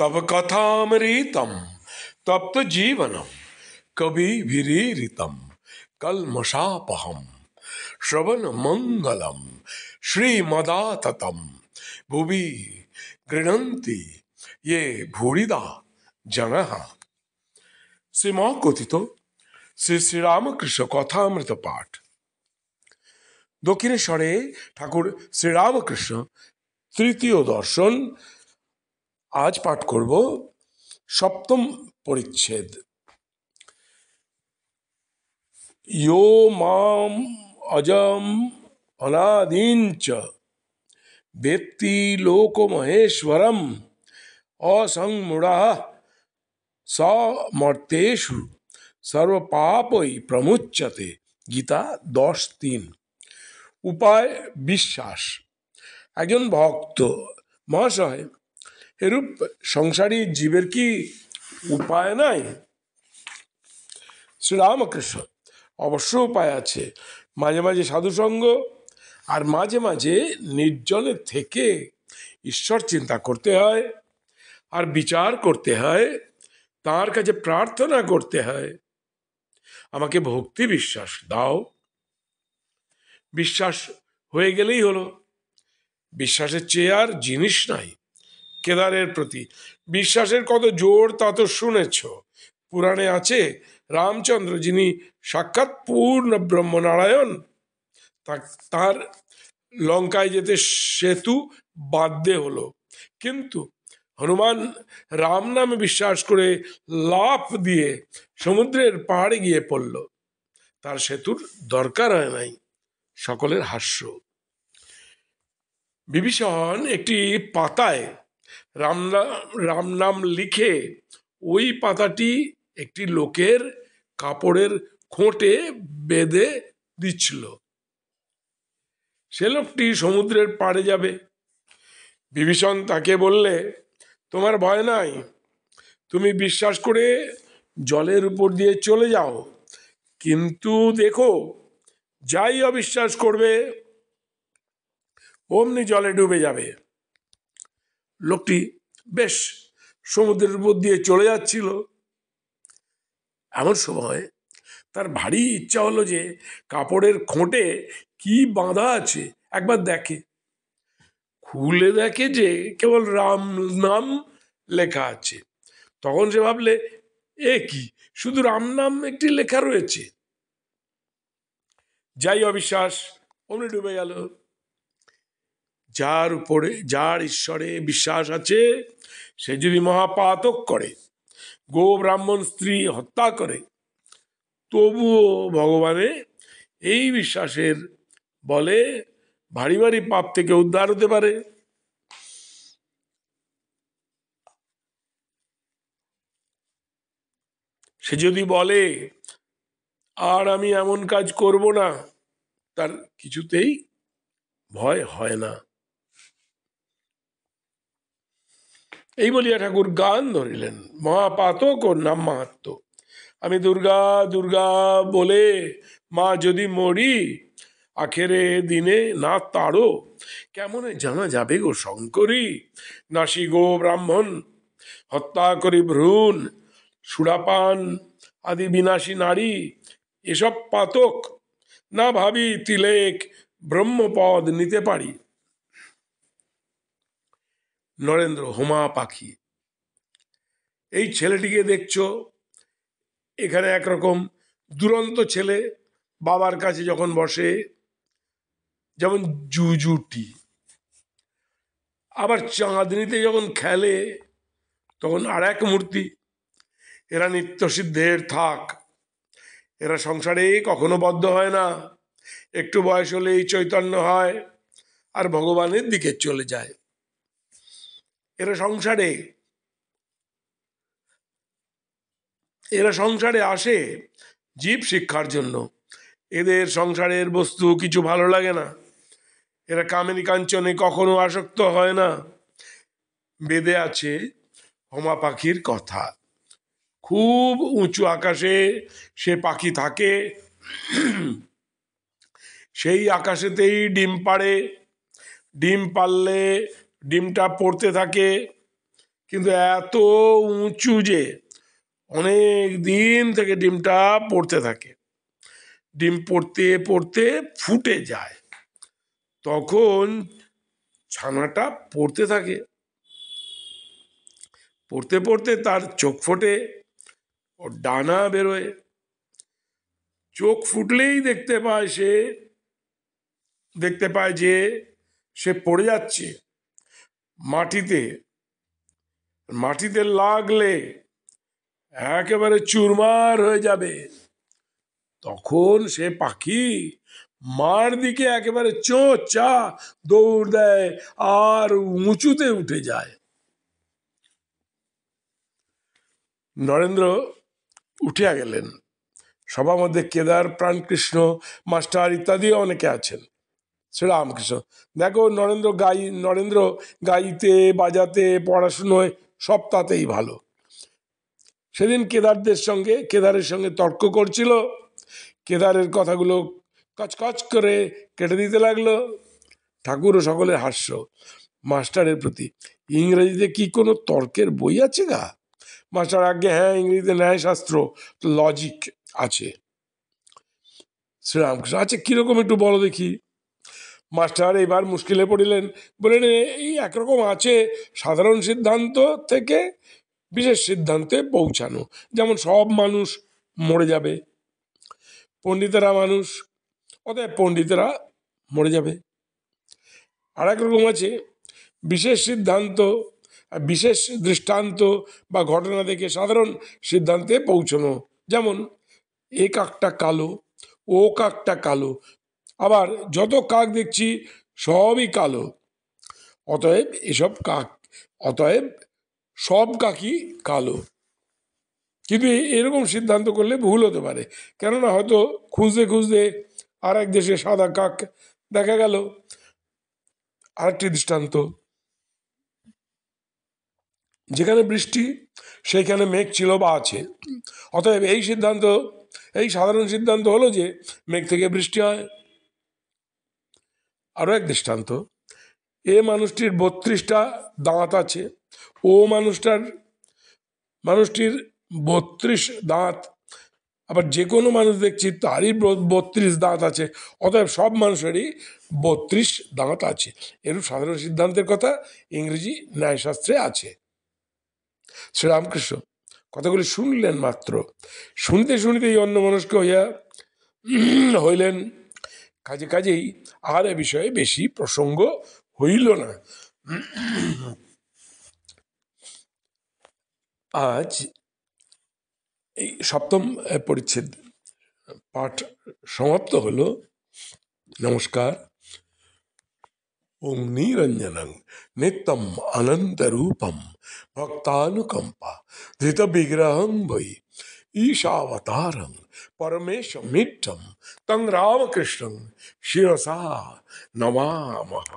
तव कथामृतम तप्त जीवनम कवि विरीरितम कल्मषापहम श्रवण मंगलम श्रीमदाततम भुवि गृह्णन्ति ये भूरिदा जनः। শ্রীমকথিত শ্রী শ্রীরামকৃষ্ণ কথামৃত পাঠ। দক্ষিণেশ্বরে ঠাকুর শ্রীরামকৃষ্ণ তৃতীয় দর্শন। আজ পাঠ করব সপ্তম পরিচ্ছেদ। यो माम अजम अनादिंच वेत्ति लोकमहेश्वरम असंमूढ़ः समर्तेषु सर्वपापै प्रमुच्यते। गीता 10:3। উপায় বিশ্বাস। একজন ভক্ত মহাশয়, এরূপ সংসারী জীবের কি উপায় নাই? শ্রীরামকৃষ্ণ: অবশ্য উপায় আছে। মাঝে মাঝে সাধুসঙ্গ আর মাঝে মাঝে নির্জনে থেকে ঈশ্বর চিন্তা করতে হয়, আর বিচার করতে হয়, তার কাছে প্রার্থনা করতে হয়, আমাকে ভক্তি বিশ্বাস দাও। বিশ্বাস হয়ে গেলেই হলো। বিশ্বাসের চেয়ে আর জিনিস নাই। কেদারের প্রতি বিশ্বাসের কত জোর তা তো শুনেছ। পুরাণে আছে, রামচন্দ্র যিনি সাক্ষাৎ পূর্ণ ব্রহ্মনারায়ণ, তার লঙ্কায় যেতে সেতু বাঁধতে হলো, কিন্তু হনুমান রাম নামে বিশ্বাস করে লাফ দিয়ে সমুদ্রের পাড়ে গিয়ে পড়ল। তার সেতুর দরকার হয় নাই। সকলের হাস্য। বিভীষণ একটি পাতায় রাম নাম লিখে ওই পাতাটি একটি লোকের কাপড়ের খোঁটে বেঁধে দিচ্ছিল। সে লোকটি সমুদ্রের পাড়ে যাবে। বিভীষণ তাকে বললে, তোমার ভয় নাই, তুমি বিশ্বাস করে জলের উপর দিয়ে চলে যাও, কিন্তু দেখো যাই অবিশ্বাস করবে অমনি জলে ডুবে যাবে। লোকটি বেশ সমুদ্রের উপর দিয়ে চলে যাচ্ছিল। এমন সময় তার ভারী ইচ্ছা হলো যে কাপড়ের খোঁটে কি বাঁধা আছে একবার দেখে। খুলে দেখে যে কেবল রাম নাম লেখা আছে। তখন সে ভাবলে, এ কি, শুধু রাম নাম একটি লেখা রয়েছে। যাই অবিশ্বাস অমনি ডুবে গেল। যার ঈশ্বরে বিশ্বাস আছে, সে যদি মহাপাতক করে, গো ব্রাহ্মণ স্ত্রী হত্যা করে, তবুও ভগবানে এই বিশ্বাসের বলে ভারী ভারী পাপ থেকে উদ্ধার হতে পারে। সে যদি বলে আর আমি এমন কাজ করব না, তার কিছুতেই ভয় হয় না। এই বলিয়া ঠাকুর গান ধরিলেন, মহাপাতক ও নাম মাহাত্ম। আমি দুর্গা দুর্গা বলে মা যদি মরি, আখেরে দিনে না তাড়ো, কেমনে জানা যাবে গো শঙ্করী? নাসি গো ব্রাহ্মণ, হত্যা করি ভ্রূণ, সুরাপান আদি বিনাশী নারী, এসব পাতক না ভাবি তিলেক ব্রহ্মপদ নিতে পারি। নরেন্দ্র হোমা পাখি। এই ছেলেটিকে দেখছো, এখানে একরকম দুরন্ত ছেলে। বাবার কাছে যখন বসে, যেমন জুজুটি, আবার চাঁদনিতে যখন খেলে তখন আর এক মূর্তি। এরা নিত্যসিদ্ধের থাক। এরা সংসারে কখনো বদ্ধ হয় না। একটু বয়স হলেই চৈতন্য হয় আর ভগবানের দিকে চলে যায়। এরা সংসারে আসে জীব শিক্ষার জন্য। এদের সংসারের বস্তু কিছু ভালো লাগে না। এরা কামিনী কাঞ্চনে কখনো আসক্ত হয় না। বেদে আছে হোমা পাখির কথা। খুব উঁচু আকাশে সে পাখি থাকে, সেই আকাশেতেই ডিম পাড়ে। ডিম পারলে ডিমটা পড়তে থাকে, কিন্তু এত উঁচু যে অনেক দিন থেকে ডিমটা পড়তে থাকে, ডিম পড়তে পড়তে ফুটে যায়, তখন ছানাটা পড়তে থাকে, পড়তে পড়তে তার চোখ ফোটে, ওর ডানা বেরোয়, চোখ ফুটলেই দেখতে পায় যে সে পড়ে যাচ্ছে মাটিতে, মাটিতে লাগলে একেবারে চুরমার হয়ে যাবে। তখন সে পাখি মার দিকে একেবারে চোঁচা দৌড় দেয় আর উঁচুতে উঠে যায়। নরেন্দ্র উঠিয়া গেলেন, সবার মধ্যে কেদার, প্রাণকৃষ্ণ মাস্টার ইত্যাদি অনেকে আছেন। শ্রীরামকৃষ্ণ, দেখো নরেন্দ্র গাইতে বাজাতে পড়াশুনোয় সব তাতেই ভালো। সেদিন কেদারের সঙ্গে তর্ক করছিল, কেদারের কথাগুলো কচকচ করে কেটে দিতে লাগলো। ঠাকুর ও সকলের হাস্য মাস্টারের প্রতি। ইংরেজিতে কি কোনো তর্কের বই আছে গা? মাস্টার, আগে হ্যাঁ, ইংরেজিতে ন্যায়শাস্ত্র, লজিক আছে। শ্রীরামকৃষ্ণ, আচ্ছা কিরকম একটু বলো দেখি। মাস্টার এবার মুশকিলে পড়িলেন, বললেন এই একরকম আছে সাধারণ সিদ্ধান্ত থেকে বিশেষ সিদ্ধান্তে পৌঁছানো, যেমন সব মানুষ মরে যাবে, পণ্ডিতেরা মানুষ, অতএব পণ্ডিতেরা মরে যাবে। আর এক রকম আছে বিশেষ সিদ্ধান্ত, বিশেষ দৃষ্টান্ত বা ঘটনা দেখে সাধারণ সিদ্ধান্তে পৌঁছানো, যেমন এ কাকটা কালো, ও কাকটা কালো, আবার যত কাক দেখছি সবই কালো, অতএব সব কাকই কালো। কিন্তু এরকম সিদ্ধান্ত করলে ভুল হতে পারে, কেননা হয়তো খুঁজতে খুঁজতে আর এক দেশে সাদা কাক দেখা গেল। আরেকটি দৃষ্টান্ত, যেখানে বৃষ্টি সেইখানে মেঘ ছিল বা আছে, অতএব এই সাধারণ সিদ্ধান্ত হলো যে মেঘ থেকে বৃষ্টি হয়। আরো এক দৃষ্টান্ত, এ মানুষটির 32টা দাঁত আছে, ও মানুষটির 32 দাঁত, আবার যে কোনো মানুষ দেখছি তারই 32 দাঁত আছে, অতএব সব মানুষেরই 32 দাঁত আছে। এরূপ সাধারণ সিদ্ধান্তের কথা ইংরেজি ন্যায়শাস্ত্রে আছে। শ্রীরামকৃষ্ণ কথাগুলি শুনলেন মাত্র, শুনিতেই অন্যমনস্ক হইলেন, কাজেই আর এ বিষয়ে বেশি প্রসঙ্গ হইল না। আজ এই 7ম পরিচ্ছেদ পাঠ সমাপ্ত হলো। নমস্কার। ওং নিরঞ্জনং নিত্যম আনন্দরূপম ভক্তানুকম্পা ধৃত বিগ্রহং বৈ ঈশাবতারং পরমেশমিষ্টম তং রামকৃষ্ণং শিরসা নমামঃ।